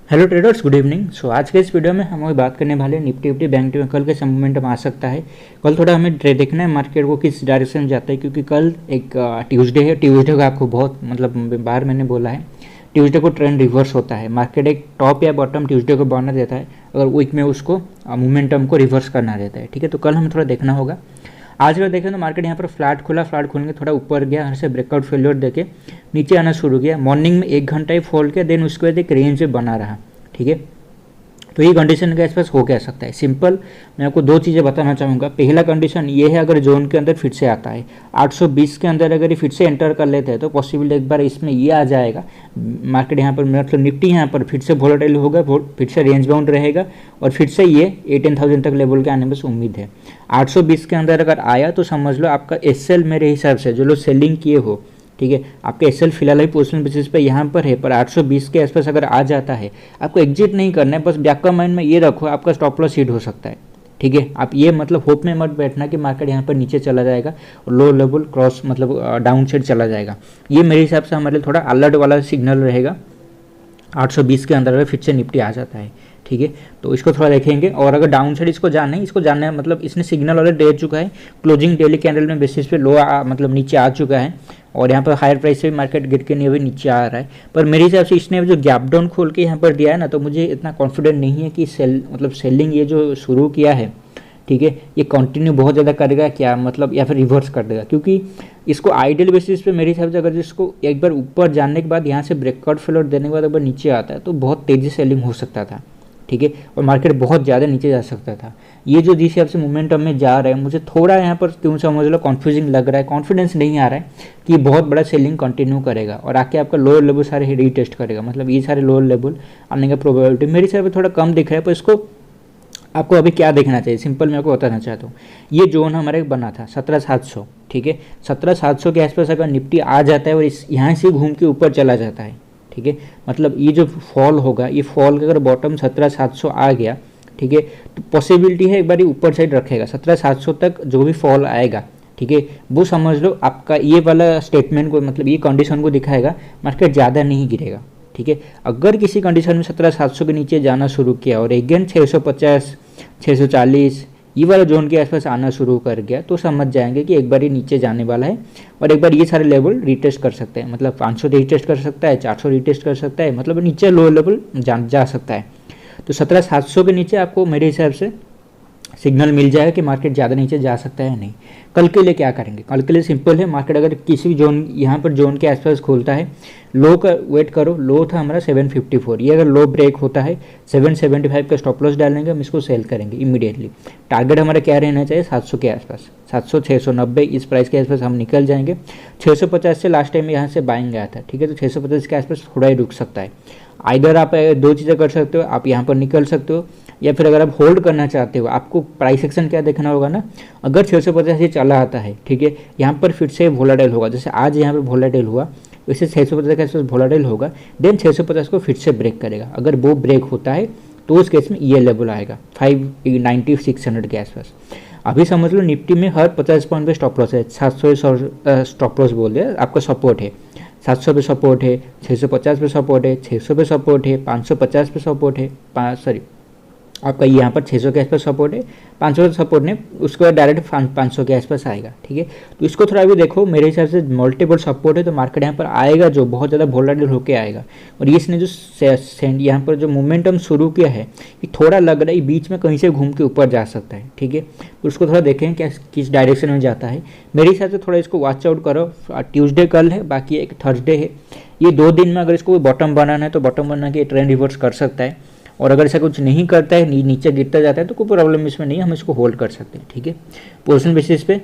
Hello traders, good evening. आज के इस वीडियो में हम लोग बात करने वाले हैं निफ्टी बैंक निफ्टी में कल कैसे मोमेंटम आ सकता है। कल थोड़ा हमें देखना है मार्केट को किस डायरेक्शन में जाता है, क्योंकि कल एक ट्यूसडे है। ट्यूसडे को आपको बहुत बार मैंने बोला है, ट्यूसडे को ट्रेंड रिवर्स होता है। मार्केट एक टॉप या बॉटम ट्यूसडे को बनना देता है, अगर वीक में उसको मोमेंटम को रिवर्स करना देता है। ठीक है, तो कल हमें थोड़ा देखना होगा। आज अगर देखें तो मार्केट यहाँ पर फ्लैट खुला, फ्लैट खुलने के थोड़ा ऊपर गया, यहाँ से ब्रेकआउट फेलियर देके नीचे आना शुरू किया। मॉर्निंग में 1 घंटा ही फॉल किया, देन उसके बाद एक रेंज में बना रहा। ठीक है, तो ये कंडीशन के आसपास हो क्या सकता है। सिंपल मैं आपको दो चीज़ें बताना चाहूँगा। पहला कंडीशन ये है, अगर जोन के अंदर फिर से आता है 820 के अंदर, अगर ये फिर से एंटर कर लेते हैं तो पॉसिबल एक बार इसमें ये आ जाएगा। मार्केट यहाँ पर मतलब निफ्टी यहाँ पर फिर से वोलेटाइल होगा, फिर से रेंज बाउंड रहेगा और फिर से ये 18,000 तक लेवल के आने में उम्मीद है। 820 के अंदर अगर आया तो समझ लो आपका एसएल मेरे हिसाब से जो लोग सेलिंग किए हो, ठीक है, आपका एसएल फिलहाल ही पोजिशन बेसिस पे यहाँ पर है, पर 820 के आसपास अगर आ जाता है आपको एग्जिट नहीं करना है। बस बैक का माइंड में ये रखो, आपका स्टॉप लॉस हिट हो सकता है। ठीक है, आप ये मतलब होप में मत बैठना कि मार्केट यहाँ पर नीचे चला जाएगा और लो लेवल क्रॉस मतलब डाउन साइड चला जाएगा। ये मेरे हिसाब से हमारे लिए थोड़ा अलर्ट वाला सिग्नल रहेगा 820 के अंदर अगर फिर से निफ्टी आ जाता है। ठीक है, तो इसको थोड़ा देखेंगे। और अगर डाउन साइड इसको जानना है मतलब इसने सिग्नल ऑलरेडी दे चुका है। क्लोजिंग डेली कैंडल में बेसिस पे लो मतलब नीचे आ चुका है और यहाँ पर हायर प्राइस से भी मार्केट गिर के नहीं अभी नीचे आ रहा है। पर मेरे हिसाब से इसने जो गैप डाउन खोल के यहाँ पर दिया है ना, तो मुझे इतना कॉन्फिडेंट नहीं है कि सेलिंग ये जो शुरू किया है, ठीक है, ये कंटिन्यू बहुत ज़्यादा करेगा क्या मतलब, या फिर रिवर्स कर देगा। क्योंकि इसको आइडियल बेसिस पे मेरे हिसाब से अगर इसको एक बार ऊपर जाने के बाद यहाँ से ब्रेकआउट फेलियर देने के बाद अगर नीचे आता है तो बहुत तेज़ी सेलिंग हो सकता था। ठीक है, और मार्केट बहुत ज़्यादा नीचे जा सकता था। ये जो जिस हिसाब से मोमेंटम में जा रहा है, मुझे थोड़ा यहाँ पर क्यों समझ लो कन्फ्यूजिंग लग रहा है। कॉन्फिडेंस नहीं आ रहा है कि बहुत बड़ा सेलिंग कंटिन्यू करेगा और आके आपका लोअर लेवल सारे रीटेस्ट करेगा। मतलब ये सारे लोअर लेवल आने का प्रोबेबिलिटी मेरे हिसाब से थोड़ा कम दिख रहा है। पर इसको आपको अभी क्या देखना चाहिए, सिंपल मैं आपको बताना चाहता हूँ। ये जोन हमारे बना था 17,700, ठीक है, 17,700 के आसपास अगर निफ्टी आ जाता है और इस यहाँ से घूम के ऊपर चला जाता है, ठीक है, मतलब ये जो फॉल होगा, ये फॉल का अगर बॉटम 17,700 आ गया, ठीक है, तो पॉसिबिलिटी है एक बार ये ऊपर साइड रखेगा 17,700 तक जो भी फॉल आएगा। ठीक है, वो समझ लो आपका ये वाला स्टेटमेंट को मतलब ये कंडीशन को दिखाएगा, मार्केट ज़्यादा नहीं गिरेगा। ठीक है, अगर किसी कंडीशन में 17,700 के नीचे जाना शुरू किया और अगेन 650 640 ये वाला जोन के आसपास आना शुरू कर गया तो समझ जाएंगे कि एक बार ये नीचे जाने वाला है और एक बार ये सारे लेवल रिटेस्ट कर सकते हैं। मतलब 500 रिटेस्ट कर सकता है, 400 रिटेस्ट कर सकता है, मतलब नीचे लो लेवल जा सकता है। तो 17,700 के नीचे आपको मेरे हिसाब से सिग्नल मिल जाएगा कि मार्केट ज़्यादा नीचे जा सकता है नहीं। कल के लिए क्या करेंगे, कल के लिए सिंपल है। मार्केट अगर किसी भी जोन यहाँ पर जोन के आसपास खोलता है, लो का वेट करो। लो था हमारा 754, ये अगर लो ब्रेक होता है 775 का स्टॉप लॉस डालेंगे, हम इसको सेल करेंगे इमीडिएटली। टारगेट हमारा क्या रहना चाहिए, 700 के आसपास, 700 690 इस प्राइस के आसपास हम निकल जाएंगे। 650 से लास्ट टाइम यहाँ से बाइंग गया था, ठीक है, तो 650 के आसपास थोड़ा ही रुक सकता है। आइदर आप दो चीज़ें कर सकते हो, आप यहाँ पर निकल सकते हो, या फिर अगर आप होल्ड करना चाहते हो, आपको प्राइस एक्शन क्या देखना होगा ना। अगर 650 से चला आता है, ठीक है, यहाँ पर फिर से वोलेटाइल होगा, जैसे आज यहाँ पर वोलेटाइल हुआ वैसे 650 के आसपास वोलेटाइल होगा, देन 650 को फिर से ब्रेक करेगा। अगर वो ब्रेक होता है तो उस केस में ये लेवल आएगा 590 600 के आसपास। अभी समझ लो निफ्टी में हर 50 पॉइंट पे स्टॉप लॉस है। 700 स्टॉप लॉस बोल दिया, आपका सपोर्ट है 700 पे सपोर्ट है, 650 पे सपोर्ट है, 600 पे सपोर्ट है, 550 पे सपोर्ट है, आपका यहाँ पर 600 के आसपास सपोर्ट है, 500 सपोर्ट नहीं, उसके बाद डायरेक्ट 500 के आसपास आएगा। ठीक है, तो इसको थोड़ा भी देखो, मेरे हिसाब से मल्टीपल सपोर्ट है तो मार्केट यहाँ पर आएगा जो बहुत ज़्यादा वोलेटाइल होकर आएगा। और ये इसने जो यहाँ पर जो मोमेंटम शुरू किया है, ये थोड़ा लग रहा है बीच में कहीं से घूम के ऊपर जा सकता है। ठीक है, तो उसको थोड़ा देखें क्या किस डायरेक्शन में जाता है। मेरे हिसाब से थोड़ा इसको वॉच आउट करो। ट्यूसडे कल है, बाकी एक थर्सडे है। ये 2 दिन में अगर इसको बॉटम बनाना है तो बॉटम बना के ट्रेंड रिवर्स कर सकता है, और अगर ऐसा कुछ नहीं करता है, नीचे गिरता जाता है, तो कोई प्रॉब्लम इसमें नहीं है, हम इसको होल्ड कर सकते हैं। ठीक है, पोजीशन बेसिस पे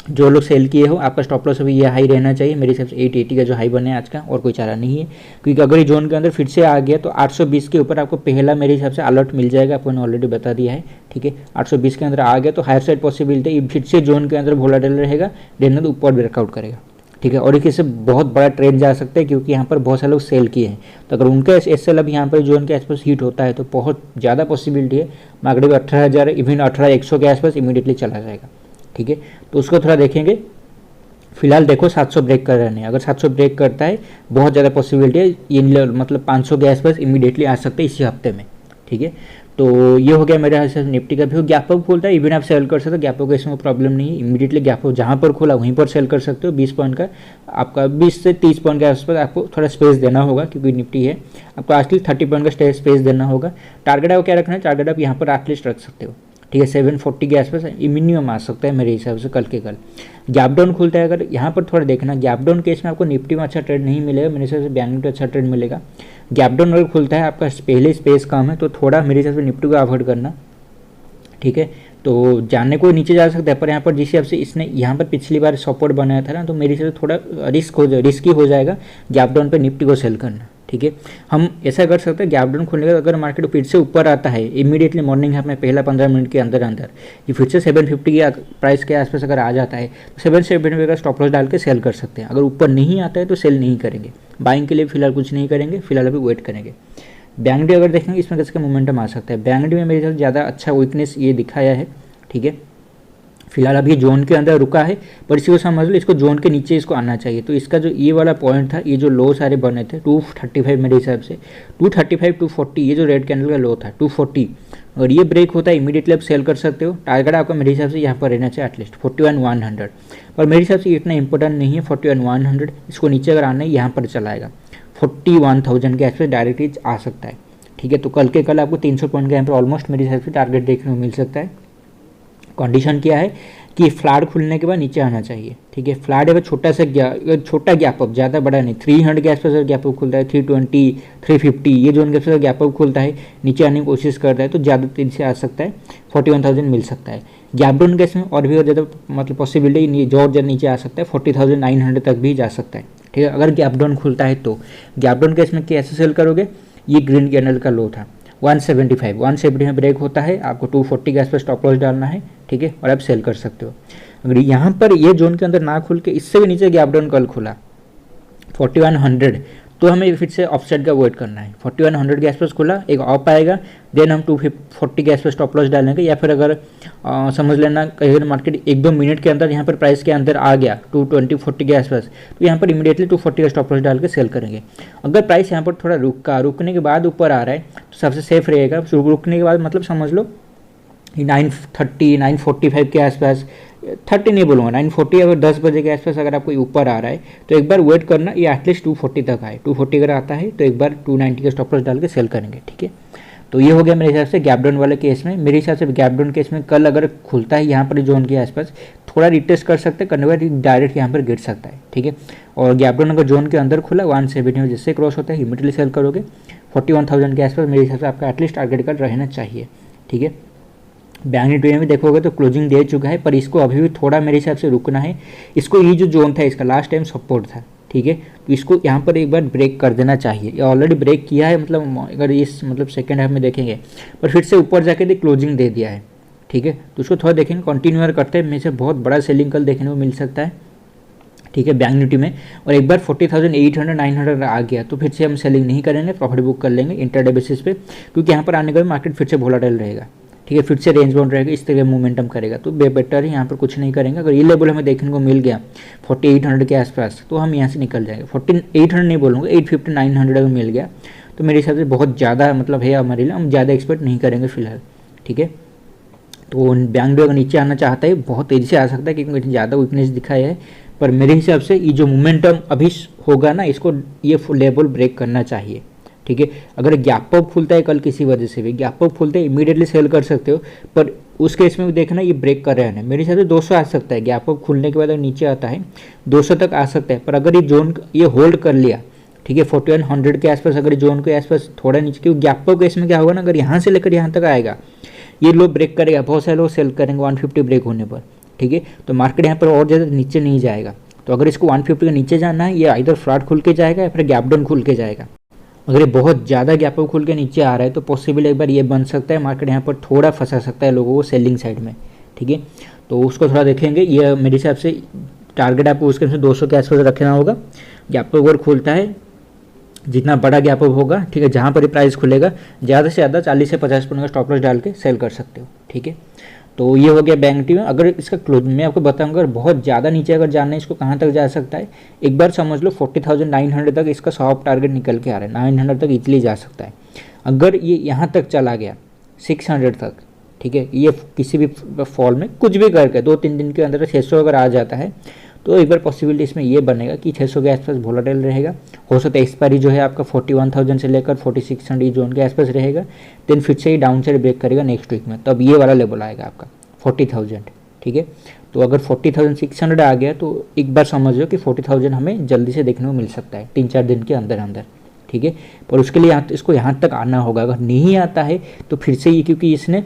जो लोग सेल किए हो, आपका स्टॉप लॉस अभी ये हाई रहना चाहिए मेरे हिसाब से 880 का जो हाई बने आज का, और कोई चारा नहीं है। क्योंकि अगर ये जोन के अंदर फिर से आ गया तो 820 के ऊपर आपको पहला मेरे हिसाब से अलर्ट मिल जाएगा, आपको ऑलरेडी बता दिया है। ठीक है, 820 के अंदर आ गया तो हायर साइड पॉसिबिलिटी फिर से जोन के अंदर वोलेटाइल रहेगा, देन तो ऊपर ब्रेकआउट करेगा। ठीक है, और एक इससे बहुत बड़ा ट्रेंड जा सकता है क्योंकि यहाँ पर बहुत सारे लोग सेल किए हैं। तो अगर उनका एसएल अब यहाँ पर जोन के आसपास हिट होता है तो बहुत ज़्यादा पॉसिबिलिटी है मार्केट में 18,000 इवन 18,100 के आसपास इमीडिएटली चला जाएगा। ठीक है, तो उसको थोड़ा देखेंगे। फिलहाल देखो 700 ब्रेक कर रहा है, अगर 700 ब्रेक करता है बहुत ज़्यादा पॉसिबिलिटी है ये मतलब 500 के आसपास इमीडिएटली आ सकते हैं इसी हफ्ते में। ठीक है, तो ये हो गया मेरे हिसाब से निफ्टी का भी। गैप अप खोलता है इवन आप सेल कर सकते हो, गैप अप का इसमें प्रॉब्लम नहीं है, इमीडिएटली गैप अप जहाँ पर खोला वहीं पर सेल कर सकते हो। 20 पॉइंट का आपका 20 से 30 पॉइंट के आसपास आपको थोड़ा स्पेस देना होगा क्योंकि निफ्टी है, आपको एटलीस्ट 30 पॉइंट का स्पेस देना होगा। टारगेट आपको क्या रखना है, टारगेट आप यहाँ पर एटलीस्ट रख सकते हो। ठीक है, 740 के आसपास मिनिमम आ सकता है मेरे हिसाब से कल के कल। गैप डाउन खुलता है, अगर यहाँ पर थोड़ा देखना, गैप डाउन केस में आपको निफ्टी में अच्छा ट्रेड नहीं मिलेगा, मेरे हिसाब से बैंक निफ्टी अच्छा ट्रेड मिलेगा। गैप डाउन अगर खुलता है, आपका पहले स्पेस कम है तो थोड़ा मेरे हिसाब से निफ्टी को अवॉइड करना। ठीक है, तो जाने को नीचे जा सकता है, पर यहाँ पर जिस हिसाब से इसने यहाँ पर पिछली बार सपोर्ट बनाया था ना, तो मेरे हिसाब से थोड़ा रिस्की हो जाएगा गैप डाउन पे निफ्टी को सेल करना। ठीक है, हम ऐसा कर सकते हैं, गैप डाउन खुलने का अगर मार्केट फिर से ऊपर आता है इमीडिएटली मॉर्निंग में पहला 15 मिनट के अंदर ये फिर से 750 के प्राइस के आसपास अगर आ जाता है तो 770 का स्टॉप लॉस डाल के सेल कर सकते हैं। अगर ऊपर नहीं आता है तो सेल नहीं करेंगे, बाइंग के लिए फिलहाल कुछ नहीं करेंगे, फिलहाल अभी वेट करेंगे। बैंक निफ्टी अगर देखेंगे इसमें कैसे मोमेंटम आ सकता है, बैंक निफ्टी में मेरे साथ ज़्यादा अच्छा वीकनेस ये दिखाया है। ठीक है, फिलहाल अभी जोन के अंदर रुका है, पर इसी को समझ लो इसको जोन के नीचे इसको आना चाहिए। तो इसका जो ये वाला पॉइंट था, ये जो लो सारे बने थे 235 मेरे हिसाब से 235 240, ये जो रेड कैंडल का लो था 240, और ये ब्रेक होता है इमीडिएटली आप सेल कर सकते हो। टारगेट आपका मेरे हिसाब से यहाँ पर रहना चाहिए एटलीस्ट 41,100, पर मेरे हिसाब से इतना इंपॉर्टेंट नहीं है 41,100, इसको नीचे अगर आना है यहाँ पर चलाएगा 41,000 के आसपास डायरेक्टली आ सकता है। ठीक है, तो कल के कल आपको 300 पॉइंट के यहाँ पर ऑलमोस्ट मेरे हिसाब से टारगेट देखने को मिल सकता है। कंडीशन क्या है कि फ्लैट खुलने के बाद नीचे आना चाहिए। ठीक है, फ्लैट है छोटा गैप अप, ज़्यादा बड़ा नहीं, 300 के आसपास गैप अप खुलता है, 320 350 ये जोन के आसपास गैप अप खुलता है, नीचे आने की कोशिश करता है तो ज़्यादा तेजी से आ सकता है, 41,000 मिल सकता है। गैप डाउन केस में और भी ज़्यादा मतलब पॉसिबिलिटी जोर ज़्यादा नीचे आ सकता है, 40,900 तक भी जा सकता है। ठीक है, अगर गैप डाउन खुलता है तो गैप डाउन केस में कैसे सेल करोगे, ये ग्रीन कैंडल का लो था 170 में ब्रेक होता है, आपको 240 के आसपास स्टॉप लॉस डालना है। ठीक है, और आप सेल कर सकते हो। अगर यहाँ पर ये जोन के अंदर ना खुल के इससे भी नीचे गैप डाउन कल खुला 4100, तो हमें फिर से ऑफसेट का वेट करना है। 4100 के आसपास खुला, एक ऑफ आएगा, देन हम 240 के आसपास स्टॉप लॉस डालेंगे, या फिर अगर समझ लेना कहीं मार्केट 1-2 मिनट के अंदर यहाँ पर प्राइस के अंदर आ गया 220-40 के आसपास, तो यहाँ पर इमीडिएटली 240 का स्टॉप लॉस डाल के सेल करेंगे। अगर प्राइस यहाँ पर थोड़ा रुकने के बाद ऊपर आ रहा है तो सबसे सेफ रहेगा। रुकने के बाद मतलब समझ लो 930 945 के आसपास, 30 नहीं बोलूँगा 940, अगर 10 बजे के आसपास अगर आपको ऊपर आ रहा है तो एक बार वेट करना, ये एटलीस्ट 240 तक आए। 240 अगर आता है तो एक बार 290 का स्टॉप लॉस डाल के सेल करेंगे। ठीक है, तो ये हो गया मेरे हिसाब से गैप डाउन वाले केस में। मेरे हिसाब से गैप डाउन केस में कल अगर खुलता है यहाँ पर जोन के आसपास, थोड़ा रिटेस्ट कर सकते हैं, कन्वर्ट डायरेक्ट यहाँ पर गिर सकता है। ठीक है, और गैप डाउन अगर जोन के अंदर खुला 170 जिससे क्रॉस होता है इमीडिएटली सेल करोगे। 41,000 के आसपास मेरे हिसाब से आपका एटलीस्ट टारगेट का रहना चाहिए। ठीक है, बैंक निफ्टी में भी देखोगे तो क्लोजिंग दे चुका है, पर इसको अभी भी थोड़ा मेरे हिसाब से रुकना है। इसको ये जो जोन था इसका लास्ट टाइम सपोर्ट था। ठीक है, तो इसको यहाँ पर एक बार ब्रेक कर देना चाहिए, ये ऑलरेडी ब्रेक किया है, मतलब अगर इस मतलब सेकेंड हाफ में देखेंगे, पर फिर से ऊपर जाके क्लोजिंग दे दिया है। ठीक है, तो उसको थोड़ा देखेंगे, कंटिन्यू करते हैं, में से बहुत बड़ा सेलिंग कल देखने को मिल सकता है। ठीक है, बैंक निफ्टी में, और एक बार 40,800 900 आ गया तो फिर से हम सेलिंग नहीं करेंगे, प्रॉफिट बुक कर लेंगे इंटरडे बेसिस पे, क्योंकि यहाँ पर आने के बाद मार्केट फिर से वोलेटाइल रहेगा। ठीक है, फिर से रेंज बाउंड रहेगा, इस तरह मोमेंटम करेगा, तो बेटर है यहाँ पर कुछ नहीं करेंगे। अगर ये लेवल हमें देखने को मिल गया 4800 के आसपास तो हम यहाँ से निकल जाएंगे। 4800 नहीं बोलूँगा, 850 900 अगर मिल गया तो मेरे हिसाब से बहुत ज़्यादा मतलब है हमारे लिए, हम ज़्यादा एक्सपेक्ट नहीं करेंगे फिलहाल। ठीक है, तो बैंक निफ्टी अगर नीचे आना चाहता है बहुत तेज़ी से आ सकता है, क्योंकि ज़्यादा वीकनेस दिखाया है, पर मेरे हिसाब से ये जो मोमेंटम अभी होगा ना, इसको ये लेवल ब्रेक करना चाहिए। ठीक है, अगर गैप अप खुलता है कल किसी वजह से भी, गैप अप खुलते है इमीडिएटली सेल कर सकते हो, पर उस केस में भी देखना ये ब्रेक कर रहा है। मेरे हिसाब से 200 आ सकता है, गैप अप खुलने के बाद अगर नीचे आता है 200 तक आ सकता है, पर अगर ये जोन ये होल्ड कर लिया, ठीक है 4100 के आसपास, अगर जोन के आसपास थोड़ा नीचे, क्योंकि गैप अप केस में क्या होगा ना, अगर यहाँ से लेकर यहाँ तक आएगा ये लो ब्रेक करेगा, बहुत सारे लोग सेल करेंगे 150 ब्रेक होने पर। ठीक है, तो मार्केट यहाँ पर और ज़्यादा नीचे नहीं जाएगा, तो अगर इसको 150 के नीचे जाना है, ये इधर फ्लैट खुल के जाएगा या फिर गैप डाउन खुल के जाएगा। अगर ये बहुत ज़्यादा गैप अप खुल के नीचे आ रहा है तो पॉसिबल एक बार ये बन सकता है, मार्केट यहाँ पर थोड़ा फंसा सकता है लोगों को सेलिंग साइड में। ठीक है, तो उसको थोड़ा देखेंगे। ये मेरे हिसाब से टारगेट आपको उसके 200 के आसपास रखना होगा। गैप अप अगर खुलता है, जितना बड़ा गैप अप होगा, ठीक है, जहाँ पर ये प्राइस खुलेगा ज़्यादा से ज़्यादा 40 से 50 पॉइंट का स्टॉप लॉस डाल के सेल कर सकते हो। ठीक है, तो ये हो गया बैंक निफ्टी में। अगर इसका क्लोज मैं आपको बताऊंगा, अगर बहुत ज़्यादा नीचे अगर जानना है इसको कहाँ तक जा सकता है, एक बार समझ लो 40,900 तक इसका सॉफ्ट टारगेट निकल के आ रहा है, 900 तक इजीली जा सकता है। अगर ये यहाँ तक चला गया 600 तक, ठीक है, ये किसी भी फॉल में कुछ भी करके 2-3 दिन के अंदर 600 अगर आ जाता है तो एक बार पॉसिबिलिटी इसमें ये बनेगा कि 600 के आसपास वोलेटाइल रहेगा। हो सकता है एक्सपायरी जो है आपका 41,000 से लेकर 4600 जोन के आसपास रहेगा, देन फिर से ही डाउन साइड ब्रेक करेगा नेक्स्ट वीक में, तब ये वाला लेवल आएगा आपका 40,000, ठीक है। तो अगर 40,600 आ गया तो एक बार समझ लो कि 40,000 हमें जल्दी से देखने को मिल सकता है 3-4 दिन के अंदर अंदर, ठीक है। पर उसके लिए इसको यहाँ तक आना होगा। अगर नहीं आता है तो फिर से ये, क्योंकि इसने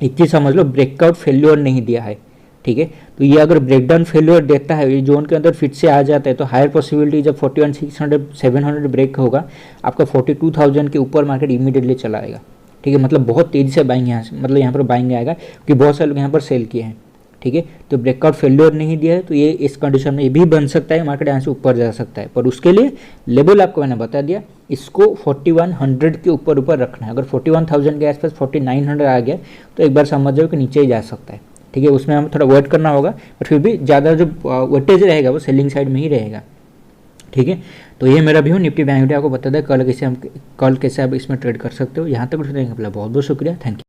एक चीज़ समझ लो, ब्रेकआउट फेल्योर नहीं दिया है, ठीक है। तो ये अगर ब्रेकडाउन फेल्योर देता है, ये जोन के अंदर फिर से आ जाता है, तो हायर पॉसिबिलिटी जब 41,600 700 ब्रेक होगा आपका 42,000 के ऊपर मार्केट इमीडिएटली चला आएगा, ठीक है। मतलब बहुत तेज़ी से बाइंग यहाँ से, मतलब यहाँ पर बाइंग आएगा क्योंकि बहुत सारे लोग यहाँ पर सेल किए हैं, ठीक है। तो ब्रेकआउट फेल्योर नहीं दिया है तो ये इस कंडीशन में ये भी बन सकता है, मार्केट यहाँ से ऊपर जा सकता है। पर उसके लिए लेवल आपको मैंने बता दिया, इसको 4100 के ऊपर ऊपर रखना है। अगर 41,000 के आसपास 4900 आ गया तो एक बार समझ जाओ कि नीचे ही जा सकता है, ठीक है। उसमें हमें थोड़ा वेट करना होगा, बट फिर भी ज़्यादा जो वेटेज रहेगा वो सेलिंग साइड में ही रहेगा, ठीक है। तो ये मेरा व्यू निफ्टी बैंक निफ्टी आपको बता दें कल कैसे आप इसमें ट्रेड कर सकते हो। यहाँ तक कुछ देखेंगे, बहुत बहुत शुक्रिया, थैंक यू।